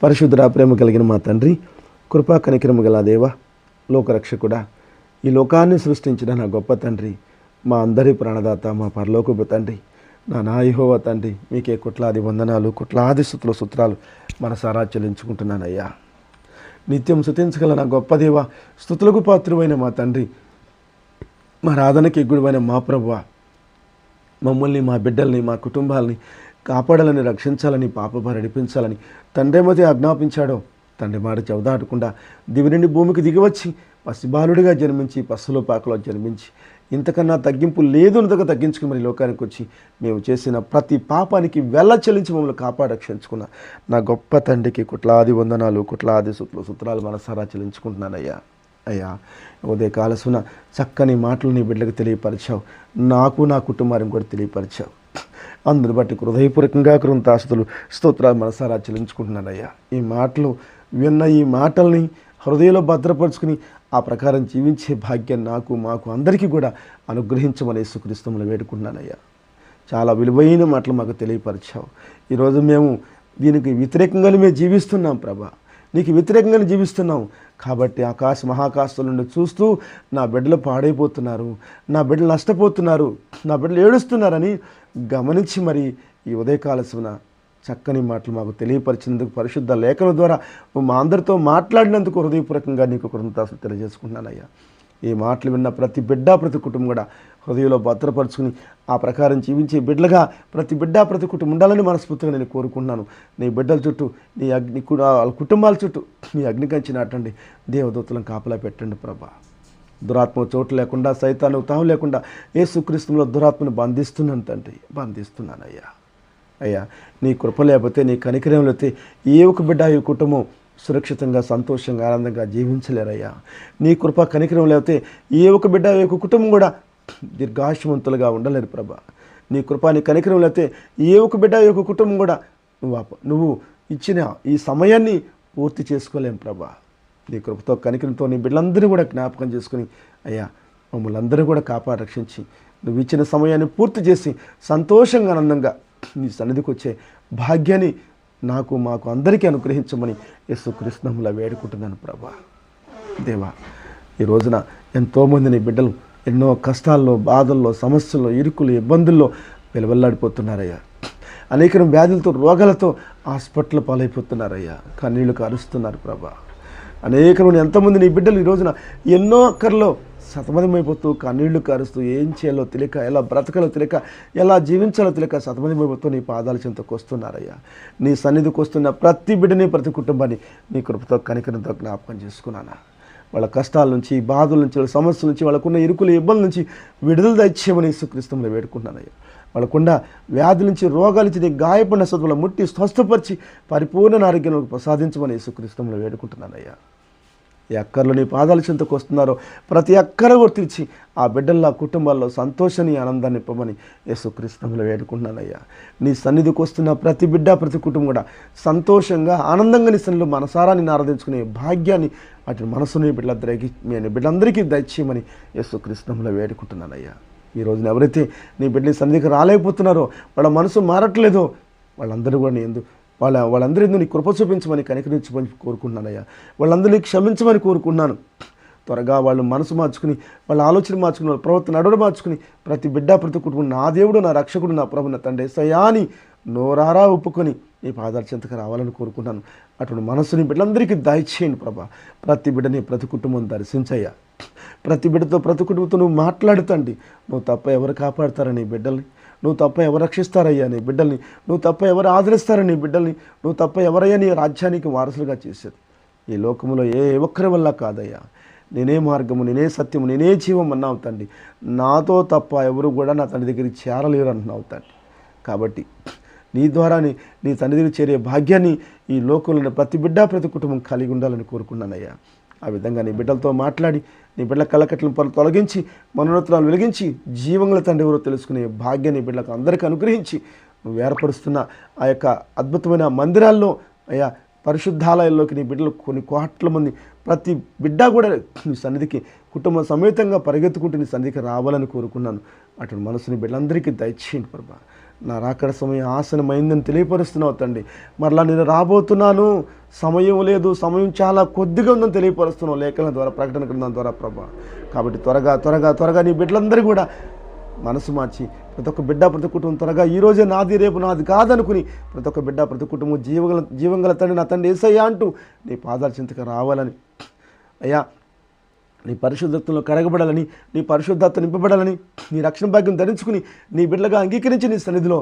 పరిశుద్ధ ప్రేమ కలిగిన మా తండ్రి, కృపా కనికరము గల దేవ, లోకరక్షకుడా, ఈ లోకాన్ని సృష్టించిన నా గొప్ప తండ్రి, మా అందరి ప్రాణదాత, మా పరలోకపు తండ్రి, నా యెహోవా తండ్రి, మీకే కోట్లాది వందనాలు, కోట్లాది స్తుతుల సూత్రాలు మనసారా చెల్లించుకుంటున్నానయ్యా. నిత్యం స్తుతించగల నా గొప్ప దేవ, స్తుతులకు పాత్రువైన మా తండ్రి, మా ఆరాధనకి ఎగ్గుడువైన మా ప్రభువా, మమ్మల్ని, మా బిడ్డల్ని, మా కుటుంబాలని కాపాడాలని, రక్షించాలని, పాపభారం నడిపించాలని తండ్రేమతే ఆజ్ఞాపించాడో తండ్రి మాట చెవదాటకుండా దివి నుండి భూమికి దిగివచ్చి పసిబాలుడిగా జన్మించి, పశువుల పాకలో జన్మించి, ఇంతకన్నా తగ్గింపు లేదు అంతగా తగ్గించుకుని మరి లోకానికి వచ్చి మేము చేసిన ప్రతి పాపానికి వెళ్ళ చెల్లించి మమ్మల్ని కాపాడి రక్షించుకున్న నా గొప్ప తండ్రికి కోట్లాది వందనాలు, కోట్లాది సూత్రాలు మనసారా చెల్లించుకుంటున్నానయ్యా. అయ్యా, ఉదయ కాలసున చక్కని మాటలు నీ బిడ్డలకు తెలియపరిచావు, నాకు, నా కుటుంబానికి కూడా తెలియపరిచావు. అందుని బట్టి హృదయపూర్వకంగా కృంతాస్తులు స్తోత్రాలు మనసారా చెల్లించుకుంటున్నానయ్యా. ఈ మాటలు విన్న ఈ మాటల్ని హృదయంలో భద్రపరుచుకుని ఆ ప్రకారం జీవించే భాగ్యం నాకు, మాకు అందరికీ కూడా అనుగ్రహించమని యేసుక్రీస్తువుని వేడుకుంటున్నానయ్యా. చాలా విలువైన మాటలు మాకు తెలియపరిచావు. ఈరోజు మేము దీనికి వ్యతిరేకంగానే మేము జీవిస్తున్నాం ప్రభా. నీకు వ్యతిరేకంగానే జీవిస్తున్నాం. కాబట్టి మహాకాశాల నుండి చూస్తూ నా బిడ్డలు పాడైపోతున్నారు, నా బిడ్డలు నష్టపోతున్నారు, నా బిడ్డలు ఏడుస్తున్నారని గమనించి మరి ఈ ఉదయకాలసిన చక్కని మాటలు మాకు తెలియపరిచినందుకు, పరిశుద్ధ లేఖల ద్వారా మా అందరితో మాట్లాడినందుకు హృదయపూర్వకంగా నీకు కృతజ్ఞతలు తెలియజేసుకుంటున్నానయ్యా. ఈ మాటలు విన్న ప్రతి బిడ్డ, ప్రతి కుటుంబం కూడా హృదయంలో భద్రపరుచుకుని ఆ ప్రకారం జీవించే బిడ్డలుగా ప్రతి బిడ్డ, ప్రతి కుటుంబం ఉండాలని మనస్ఫూర్తిగా నేను కోరుకుంటున్నాను. నీ బిడ్డల చుట్టూ, నీ అగ్ని వాళ్ళ కుటుంబాల చుట్టూ నీ అగ్ని కంచి నాటండి. దేవదూతలను కాపలా పెట్టండి ప్రభా. దురాత్మ చోటు లేకుండా, సైతాను తాము లేకుండా యేసుక్రీస్తులో దురాత్మను బంధిస్తున్నాను తండ్రి, బంధిస్తున్నానయ్యా. అయ్యా, నీ కృప లేకపోతే, నీ కనికరం లేకపోతే ఏ ఒక బిడ్డ ఈ కుటుంబం సురక్షితంగా, సంతోషంగా, ఆనందంగా జీవించలేరయ్యా. నీ కృప కనికరం లేకపోతే ఏ ఒక బిడ్డ, ఏ ఒక కుటుంబం కూడా దీర్ఘాయుష్మంతులుగా ఉండలేరు ప్రభా. నీ కృప, నీ కనికరం లేకపోతే ఏ ఒక బిడ్డ, ఏ ఒక కుటుంబం కూడా నువ్వు ఇచ్చిన ఈ సమయాన్ని పూర్తి చేసుకోలేం ప్రభా. నీ కృపతో, కనికరంతో నీ బిడ్డలందరినీ కూడా జ్ఞాపకం చేసుకుని అయ్యా మమ్మల్ని అందరూ కూడా కాపాడి రక్షించి నువ్వు ఇచ్చిన సమయాన్ని పూర్తి చేసి సంతోషంగా, ఆనందంగా నీ సన్నిధికి వచ్చే భాగ్యాన్ని నాకు, మాకు అందరికీ అనుగ్రహించమని యేసుక్రీస్తు నామములో వేడుకుంటున్నాను ప్రభా. దేవా, ఈ రోజున ఎంతోమంది నీ బిడ్డలు ఎన్నో కష్టాల్లో, బాధల్లో, సమస్యల్లో, ఇరుకులు, ఇబ్బందుల్లో వెలువెల్లాడిపోతున్నారయ్యా. అనేక వ్యాధులతో, రోగాలతో హాస్పిటల్ పాలైపోతున్నారయ్యా. కన్నీళ్లు కారుస్తున్నారు ప్రభా. అనేకమంది ఎంతోమంది నీ బిడ్డలు ఈ రోజున ఎన్నో అక్కర్లో సతమతమైపోతూ, కన్నీళ్లు కారుస్తూ, ఏం చేయాలో తెలియక, ఎలా బ్రతకాలో తెలియక, ఎలా జీవించాలో తెలియక సతమతమైపోతూ నీ పాదాల చెంతకు వస్తున్నారయ్యా. నీ సన్నిధికి వస్తున్న ప్రతి బిడ్డని, ప్రతి కుటుంబాన్ని నీ కృపతో, కనికరంతో జ్ఞాపకం చేసుకున్నాను. వాళ్ళ కష్టాల నుంచి, బాధల నుంచి, వాళ్ళ సమస్యల నుంచి, వాళ్ళకున్న ఇరుకుల ఇబ్బందుల నుంచి విడుదల దయచేయమని యేసుక్రీస్తులో వేడుకుంటున్నానయ్యా. వాళ్ళకున్న వ్యాధుల నుంచి, రోగాల నుంచి, నీ గాయపడిన సత్తుల ముట్టి స్వస్థపరిచి పరిపూర్ణ ఆరోగ్యం ప్రసాదించమని యేసుక్రీస్తులో వేడుకుంటున్నానయ్యా. ఈ అక్కర్లు నీ పాదాల చెంతకు వస్తున్నారో ప్రతి అక్కర గుర్తించి ఆ బిడ్డల్లో, కుటుంబాల్లో సంతోషాన్ని, ఆనందాన్ని ఇవ్వమని యేసుక్రీస్తులో వేడుకుంటున్నానయ్యా. నీ సన్నిధికి వస్తున్న ప్రతి బిడ్డ, ప్రతి కుటుంబం కూడా సంతోషంగా, ఆనందంగా నీ సన్నిధిలో మనసారా నిన్ను ఆరాధించుకునే భాగ్యాన్ని అటు మనసుని బిడ్డలందరికీ దయచేయమని యేసుక్రీస్తులో వేడుకుంటున్నానయ్యా. ఈ రోజున ఎవరైతే నీ బిడ్డని సన్నిధికి రాలేకపోతున్నారో, వాళ్ళ మనసు మారట్లేదో, వాళ్ళందరూ కూడా నీ వాళ్ళందరూ నీ కృప చూపించమని, కనికరించమని కోరుకుంటున్నానయ్యా. వాళ్ళందరినీ క్షమించమని కోరుకుంటున్నాను. త్వరగా వాళ్ళు మనసు మార్చుకుని, వాళ్ళ ఆలోచన మార్చుకుని, వాళ్ళ ప్రవర్తన నడవడం మార్చుకుని ప్రతి బిడ్డ, ప్రతి కుటుంబం నా దేవుడు, నా రక్షకుడు, నా ప్రభు, నా తండ్రి యేసయ్యా అని నోరారా ఒప్పుకొని నీ పాదాల చెంతకు రావాలని కోరుకుంటాను. అటువంటి మనసుని బిడ్డలందరికీ దయచేయండి ప్రభా. ప్రతి బిడ్డని, ప్రతి కుటుంబం దర్శించయ్యా. ప్రతి బిడ్డతో, ప్రతి కుటుంబంతో నువ్వు మాట్లాడుతండి. నువ్వు తప్ప ఎవరు కాపాడుతారని బిడ్డల్ని, నువ్వు తప్ప ఎవరు రక్షిస్తారయ్యా నీ బిడ్డల్ని, నువ్వు తప్ప ఎవరు ఆదరిస్తారని నీ బిడ్డల్ని, నువ్వు తప్ప ఎవరయ్యా నీ రాజ్యానికి వారసులుగా చేసేది. ఈ లోకంలో ఏ ఒక్కరి వల్ల కాదయ్యా. నేనే మార్గము, నేనే సత్యము, నేనే జీవం అన్నావు తండ్రి. నాతో తప్ప ఎవరు కూడా నా తండ్రి దగ్గరికి చేరలేరు అంటున్నావు తండ్రి. కాబట్టి నీ ద్వారా నీ తండ్రి దగ్గర చేరే భాగ్యాన్ని ఈ లోకంలో ప్రతి బిడ్డ, ప్రతి కుటుంబం కలిగి ఉండాలని కోరుకున్నానయ్యా. ఆ విధంగా నీ బిడ్డలతో మాట్లాడి, నీ బిడ్డల కళ్ళకట్లను తొలగించి, మనోన్నతులను వెలిగించి, జీవంగల తండ్రి ఎవరో తెలుసుకునే భాగ్యాన్ని బిడ్డలకు అందరికీ అనుగ్రహించి, నువ్వు ఏర్పరుస్తున్న ఆ యొక్క అద్భుతమైన మందిరాల్లో అయ్యా, పరిశుద్ధాలయాల్లోకి నీ బిడ్డలు కొన్ని కోట్ల మంది ప్రతి బిడ్డ కూడా నీ సన్నిధికి కుటుంబ సమేతంగా పరిగెత్తుకుంటూ నీ సన్నిధికి రావాలని కోరుకున్నాను. అటు మనసుని బిడ్డలందరికీ దయచేయండి ప్రభా. నా రాకడ సమయం ఆసనమైందని తెలియపరుస్తున్నావు తండ్రి. మరలా నేను రాబోతున్నాను, సమయం లేదు, సమయం చాలా కొద్దిగా ఉందని తెలియపరుస్తున్నావు లేఖల ద్వారా, ప్రకటన గ్రంథం ద్వారా ప్రభా. కాబట్టి త్వరగా త్వరగా త్వరగా నీ బిడ్డలందరూ కూడా మనసు మార్చి, ప్రతి ఒక్క బిడ్డ, ప్రతి కుటుంబం త్వరగా ఈరోజే నాది, రేపు నాది కాదనుకుని ప్రతి ఒక్క బిడ్డ, ప్రతి కుటుంబం జీవంగల తండ్రి, నా తండ్రి యేసయ్యా అంటూ నీ పాదాల చెంతకు రావాలని అయ్యా, నీ పరిశుద్ధత్వంలో కడగబడాలని, నీ పరిశుద్ధత నింపబడాలని, నీ రక్షణ భాగ్యం ధరించుకుని నీ బిడ్డగా అంగీకరించి నీ సన్నిధిలో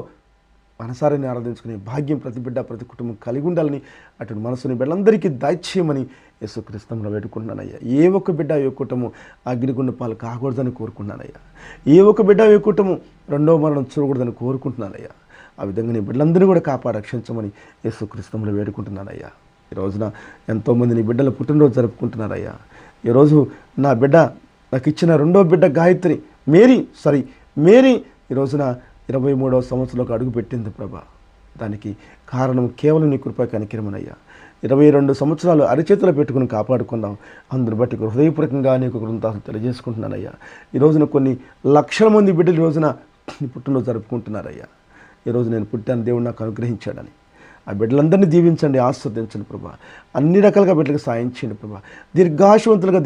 మనసారిని ఆరాధించుకునే భాగ్యం ప్రతి బిడ్డ, ప్రతి కుటుంబం కలిగి ఉండాలని అటు మనసుని బిడ్డలందరికీ దయచేయమని యేసుక్రీస్తులో వేడుకుంటున్నానయ్యా. ఏ ఒక్క బిడ్డ, ఏ కుటుంబం అగ్నిగుండ పాలు కాకూడదని కోరుకుంటున్నానయ్యా. ఏ ఒక్క బిడ్డ, ఏ కుటుంబం రెండో మరణం చూడకూడదని కోరుకుంటున్నానయ్యా. ఆ విధంగా నీ బిడ్డలందరినీ కూడా కాపాడి రక్షించమని యేసుక్రీస్తులో వేడుకుంటున్నానయ్యా. ఈ రోజున ఎంతోమంది నీ బిడ్డల పుట్టినరోజు జరుపుకుంటున్నారయ్యా. ఈరోజు నా బిడ్డ, నాకు ఇచ్చిన రెండో బిడ్డ గాయత్రి మేరీ ఈ రోజున 23వ సంవత్సరంలోకి అడుగు పెట్టింది ప్రభా. దానికి కారణం కేవలం నీ కృపా కనికరమనయ్యా. 22 సంవత్సరాలు అరిచేతులు పెట్టుకుని కాపాడుకున్నాం. అందుని బట్టి హృదయపూర్వకంగా నీకు కృతజ్ఞతలు తెలియజేసుకుంటున్నానయ్యా. ఈ రోజున కొన్ని లక్షల మంది బిడ్డలు ఈ రోజున నీ పుట్టినరోజు జరుపుకుంటున్నారయ్యా. ఈరోజు నేను పుట్టాను, దేవుడు నాకు అనుగ్రహించాడని. ఆ బిడ్డలందరినీ దీవించండి, ఆస్వాదించండి ప్రభా. అన్ని రకాలుగా బిడ్డలకు సాయం చేయండి ప్రభా. దీర్ఘాశవంతులుగా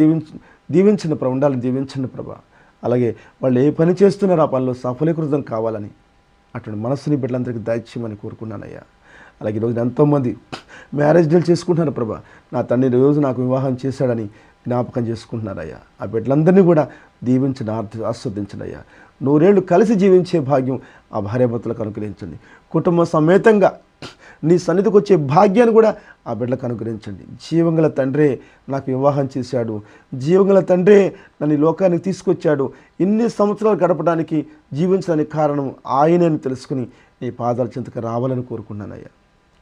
దీవించండి ప్రభా, ఉండాలని దీవించండి ప్రభా. అలాగే వాళ్ళు ఏ పని చేస్తున్నారో ఆ పనిలో సఫలీకృతం కావాలని అటువంటి మనస్సుని బిడ్డలందరికీ దయచేయమని కోరుకున్నానయ్యా. అలాగే ఈరోజు ఎంతోమంది మ్యారేజ్ డేలు చేసుకుంటున్నారు ప్రభా. నా తండ్రి రోజు నాకు వివాహం చేశాడని జ్ఞాపకం చేసుకుంటున్నారయ్యా. ఆ బిడ్డలందరినీ కూడా దీవించండి, ఆస్వాదించండి అయ్యా. 100 ఏళ్ళు కలిసి జీవించే భాగ్యం ఆ భార్యాభర్తలకు అనుగ్రహించండి. కుటుంబ సమేతంగా నీ సన్నిధికి వచ్చే భాగ్యాన్ని కూడా ఆ బిడ్డలకు అనుగ్రహించండి. జీవంగల తండ్రే నాకు వివాహం చేశాడు, జీవంగల తండ్రే నన్ను ఈ లోకానికి తీసుకొచ్చాడు, ఇన్ని సంవత్సరాలు గడపడానికి జీవించడానికి కారణం ఆయనని తెలుసుకుని నీ పాదాల చెంతకు రావాలని కోరుకున్నానయ్యా.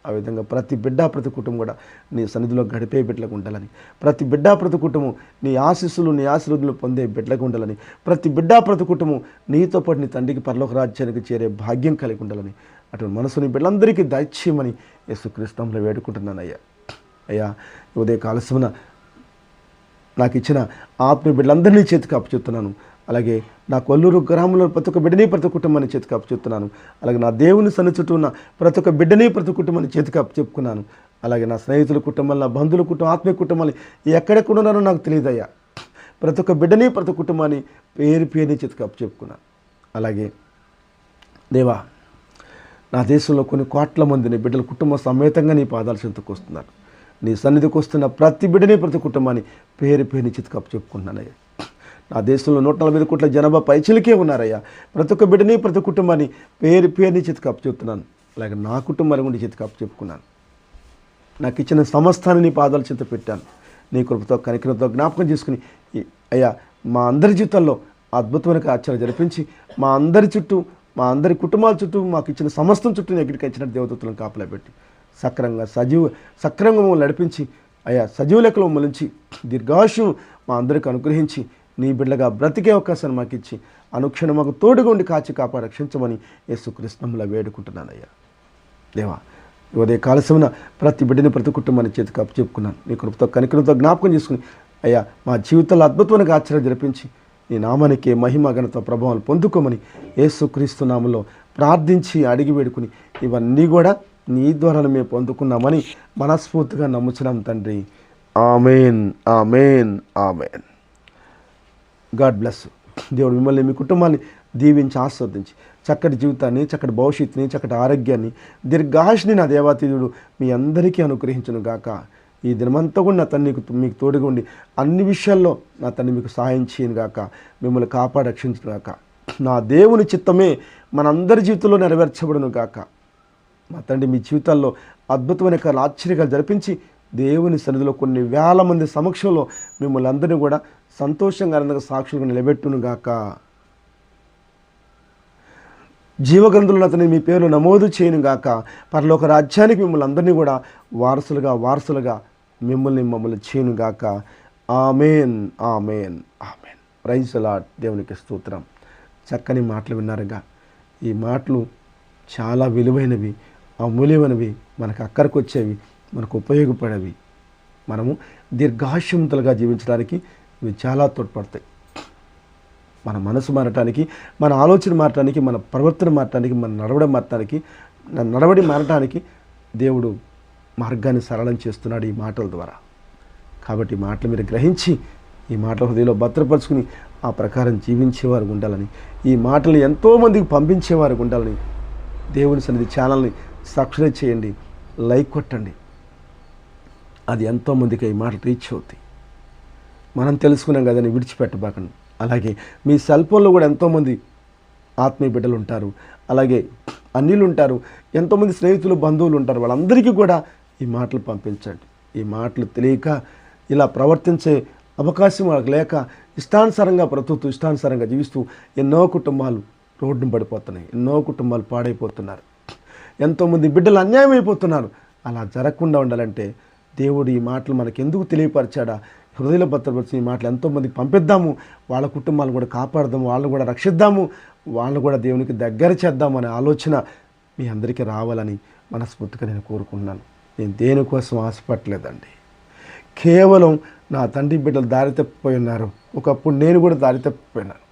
ఆ విధంగా ప్రతి బిడ్డ ప్రతి కుటుంబం కూడా నీ సన్నిధిలో గడిపే బిడ్డలకు ఉండాలని, ప్రతి బిడ్డ ప్రతి కుటుంబం నీ ఆశీస్సులు నీ ఆశీర్వాదాలు పొందే బిడ్డలకు ఉండాలని, ప్రతి బిడ్డ ప్రతి కుటుంబం నీతో పాటు నీ తండ్రికి పరలోక రాజ్యానికి చేరే భాగ్యం కలిగి ఉండాలని అటువంటి మనసుని బిడ్డలందరికీ దయచేయమని యేసుక్రీస్తు నామములో వేడుకుంటున్నాను అయ్యా. అయ్యా, ఉదయ కాలసమున నాకు ఇచ్చిన ఆత్మీయ బిడ్డలందరినీ చేతికి అప్పచెప్తున్నాను. అలాగే నా కొల్లూరు గ్రామంలో ప్రతి ఒక్క బిడ్డని ప్రతి కుటుంబాన్ని చేతికి అప్పచెప్తున్నాను. అలాగే నా దేవుని సన్ని చుట్టూ ఉన్న ప్రతి ఒక్క బిడ్డని ప్రతి కుటుంబాన్ని చేతికి అప్పచెప్పుకున్నాను. అలాగే నా స్నేహితుల కుటుంబాలు, నా బంధువుల కుటుంబం, ఆత్మీయ కుటుంబాలు ఎక్కడెక్కడ ఉన్నారో నాకు తెలియదయ్యా. ప్రతి ఒక్క బిడ్డని ప్రతి కుటుంబాన్ని పేరుని చేతికి అప్పచెప్పుకున్నాను. అలాగే దేవా, నా దేశంలో కొన్ని కోట్ల మందిని బిడ్డల కుటుంబ సమేతంగా నీ పాదాల చెంతకు వస్తున్నారు. నీ సన్నిధికి వస్తున్న ప్రతి బిడ్డని ప్రతి కుటుంబాన్ని పేరుని చేతికి అప్పచెప్పుకుంటున్నానయ్యా. నా దేశంలో 140 కోట్ల జనాభా పైచిలకే ఉన్నారయ్యా. ప్రతి ఒక్క బిడ్డని ప్రతి కుటుంబాన్ని పేరుని చేతికి అప్పచెప్తున్నాను. అలాగే నా కుటుంబాన్ని కూడా చేతికి అప్పచెప్పుకున్నాను. నాకు ఇచ్చిన సమస్తాన్ని నీ పాదాల చెంత పెట్టాను. నీ కృపతో కనికరంతో జ్ఞాపకం చేసుకుని అయ్యా, మా అందరి జీవితాల్లో అద్భుతమైన ఆశ్చర్యం జరిపించి మా అందరి చుట్టూ, మా అందరి కుటుంబాల చుట్టూ, మాకు ఇచ్చిన సమస్తం చుట్టూ ఎక్కడికి ఇచ్చిన దేవదూతలను కాపలా పెట్టి సక్రంగా మమ్మల్ని నడిపించి అయ్యా, సజీవ లెక్కలో మమ్మల్ని దీర్ఘాయుష్యం మా అందరికీ అనుగ్రహించి నీ బిడ్డగా బ్రతికే అవకాశాన్ని మాకు ఇచ్చి అనుక్షణం మాకు తోడుగా ఉండి కాచి కాపాడి రక్షించమని యేసుక్రీస్తు నామములో వేడుకుంటున్నానయ్యా. దేవా, ఉదయ కాలసమున ప్రతి బిడ్డని ప్రతి కుటుంబాన్ని చేతికి అప్పచెప్పుకున్నాను. నీ కృపతో కనికరంతో జ్ఞాపకం చేసుకుని అయ్యా, మా జీవితంలో అద్భుతమైన ఆశ్చర్యం జరిపించి నీ నామానికి మహిమ ఘనత ప్రభావాలు పొందుకోమని యేసుక్రీస్తు నామములో ప్రార్థించి అడిగి వేడుకుని ఇవన్నీ కూడా నీ ద్వారా మేము పొందుకున్నామని మనస్ఫూర్తిగా నమ్ముచున్నాం తండ్రి. Amen, amen, amen. God bless. దేవుడు మిమ్మల్ని, మీ కుటుంబాన్ని దీవించి ఆస్వాదించి చక్కటి జీవితాన్ని, చక్కటి భవిష్యత్తుని, చక్కటి ఆరోగ్యాన్ని, దీర్ఘాయుష్ని నా దేవాతీయుడు మీ అందరికీ అనుగ్రహించును గాక. ఈ దినమంతా కూడా నా తండ్రి మీకు తోడుగా ఉండి అన్ని విషయాల్లో నా తండ్రి మీకు సహాయం చేయను గాక, మిమ్మల్ని కాపాడి రక్షించును గాక. నా దేవుని చిత్తమే మనందరి జీవితంలో నెరవేర్చబడును గాక. మా తండ్రి మీ జీవితాల్లో అద్భుతమైన ఆశ్చర్యాలు జరిపించి దేవుని సన్నిధిలో కొన్ని వేల మంది సమక్షంలో మిమ్మల్ని అందరినీ కూడా సంతోషంగా ఆనందంగా సాక్షులుగా నిలబెట్టును గాక. జీవగ్రంథంలో అతని మీ పేరు నమోదు చేయను గాక. పరలోక రాజ్యానికి మిమ్మల్ని అందరినీ కూడా వారసులుగా మమ్మల్ని చేయను గాక. Amen, amen, amen. Praise the Lord. దేవునికి స్తోత్రం. చక్కని మాటలు విన్నారుగా. ఈ మాటలు చాలా విలువైనవి, అమూల్యమైనవి, మనకు అక్కడికి వచ్చేవి, మనకు ఉపయోగపడేవి. మనము దీర్ఘాయుష్యవంతులుగా జీవించడానికి ఇవి చాలా తోడ్పడతాయి. మన మనసు మారటానికి, మన ఆలోచన మారటానికి, మన ప్రవర్తన మారటానికి, మన నడవడి మారటానికి దేవుడు మార్గాన్ని సరళం చేస్తున్నాడు ఈ మాటల ద్వారా. కాబట్టి ఈ మాటలు మీరు గ్రహించి ఈ మాటల హృదయంలో భద్రపరుచుకుని ఆ ప్రకారం జీవించేవారు ఉండాలని, ఈ మాటలు ఎంతోమందికి పంపించేవారు ఉండాలని దేవుని సన్నిధి ఛానల్ని సబ్స్క్రైబ్ చేయండి, లైక్ కొట్టండి. అది ఎంతోమందికి ఈ మాటలు రీచ్ అవుతాయి. మనం తెలుసుకున్నాం కదని విడిచిపెట్టబాకండి. అలాగే మీ సెల్ ఫోన్లో కూడా ఎంతోమంది ఆత్మీయ బిడ్డలు ఉంటారు, అలాగే అన్యులు ఉంటారు, ఎంతోమంది స్నేహితులు, బంధువులు ఉంటారు. వాళ్ళందరికీ కూడా ఈ మాటలు పంపించండి. ఈ మాటలు తెలియక ఇలా ప్రవర్తించే అవకాశం వాళ్ళకి లేక ఇష్టానుసారంగా బ్రతుకుతూ, ఇష్టానుసారంగా జీవిస్తూ ఎన్నో కుటుంబాలు రోడ్డును పడిపోతున్నాయి, ఎన్నో కుటుంబాలు పాడైపోతున్నారు, ఎంతోమంది బిడ్డలు అన్యాయం అయిపోతున్నారు. అలా జరగకుండా ఉండాలంటే దేవుడు ఈ మాటలు మనకు ఎందుకు తెలియపరిచాడా? హృదయంలో భద్రపరిచి ఈ మాటలు ఎంతోమందికి పంపిద్దాము, వాళ్ళ కుటుంబాలు కూడా కాపాడదాము, వాళ్ళని కూడా రక్షిద్దాము, వాళ్ళని కూడా దేవునికి దగ్గర చేద్దాము అనే ఆలోచన మీ అందరికీ రావాలని మనస్ఫూర్తిగా నేను కోరుకుంటున్నాను. నేను దేనికోసం ఆశపడలేదండి. కేవలం నా తండ్రి బిడ్డలు దారి తప్పిపోయి ఉన్నారు. ఒకప్పుడు నేను కూడా దారి తప్పిపోయినాను.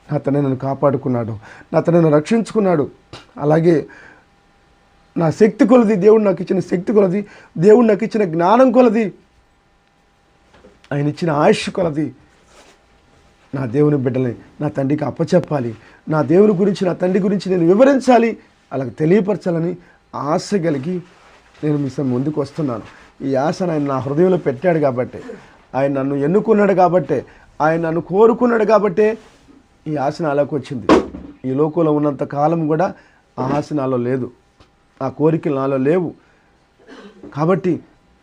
నా తండ్రి నన్ను కాపాడుకున్నాడు, నా తండ్రి నన్ను రక్షించుకున్నాడు. అలాగే నా శక్తి కొలది, దేవుడు నాకు ఇచ్చిన శక్తి కొలది, దేవుడు నాకు ఇచ్చిన జ్ఞానం కొలది, ఆయన ఇచ్చిన ఆయుష్ కొలది నా దేవుని బిడ్డల్ని నా తండ్రికి అప్పచెప్పాలి, నా దేవుని గురించి, నా తండ్రి గురించి నేను వివరించాలి, అలాగే తెలియపరచాలని ఆశ కలిగి నేను మీ ముందుకు వస్తున్నాను. ఈ ఆశను ఆయన నా హృదయంలో పెట్టాడు కాబట్టి, ఆయన నన్ను ఎన్నుకున్నాడు కాబట్టి, ఆయన నన్ను కోరుకున్నాడు కాబట్టే ఈ ఆశ నాలోకి వచ్చింది. ఈ లోకంలో ఉన్నంత కాలం కూడా ఆ ఆశ నాలో లేదు, ఆ కోరికలు నాలో లేవు. కాబట్టి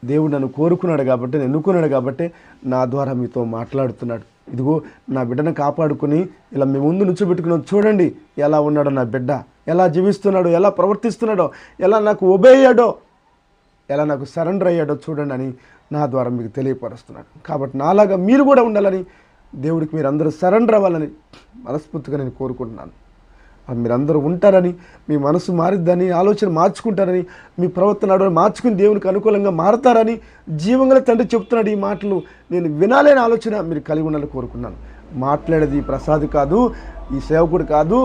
దేవుడు నన్ను కోరుకున్నాడు కాబట్టి, నేను ఎన్నుకున్నాడు కాబట్టి నా ద్వారా మీతో మాట్లాడుతున్నాడు. ఇదిగో నా బిడ్డను కాపాడుకుని ఇలా మీ ముందు నుంచోబెట్టుకున్నాడు. చూడండి ఎలా ఉన్నాడో నా బిడ్డ, ఎలా జీవిస్తున్నాడో, ఎలా ప్రవర్తిస్తున్నాడో, ఎలా నాకు ఒబే అయ్యాడో, ఎలా నాకు సరెండర్ అయ్యాడో చూడండి అని నా ద్వారా మీకు తెలియపరుస్తున్నాడు. కాబట్టి నాలాగా మీరు కూడా ఉండాలని, దేవుడికి మీరందరూ సరెండర్ అవ్వాలని మనస్ఫూర్తిగా నేను కోరుకుంటున్నాను. మీరందరూ ఉంటారని, మీ మనసు మారిద్దని, ఆలోచన మార్చుకుంటారని, మీ ప్రవర్తన మార్చుకుని దేవునికి అనుకూలంగా మారతారని జీవంగల తండ్రి చెప్తున్నాడు. ఈ మాటలు నేను వినాలేని ఆలోచన మీరు కలిగి ఉండాలని కోరుకున్నాను. మాట్లాడేది ప్రసాద్ కాదు, ఈ సేవకుడు కాదు,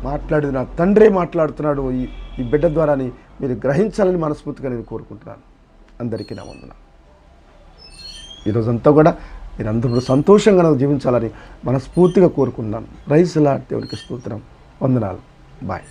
మాట్లాడేది నా తండ్రే మాట్లాడుతున్నాడు ఈ బిడ్డ ద్వారాని మీరు గ్రహించాలని మనస్ఫూర్తిగా నేను కోరుకుంటున్నాను. అందరికీ నా వందనాలు. ఈరోజంతా కూడా మీరందరూ సంతోషంగా నాకు జీవించాలని మనస్ఫూర్తిగా కోరుకుంటున్నాను. ప్రైజ్ లార్డ్, దేవునికి స్తోత్రం, వందనాలు. బాయ్.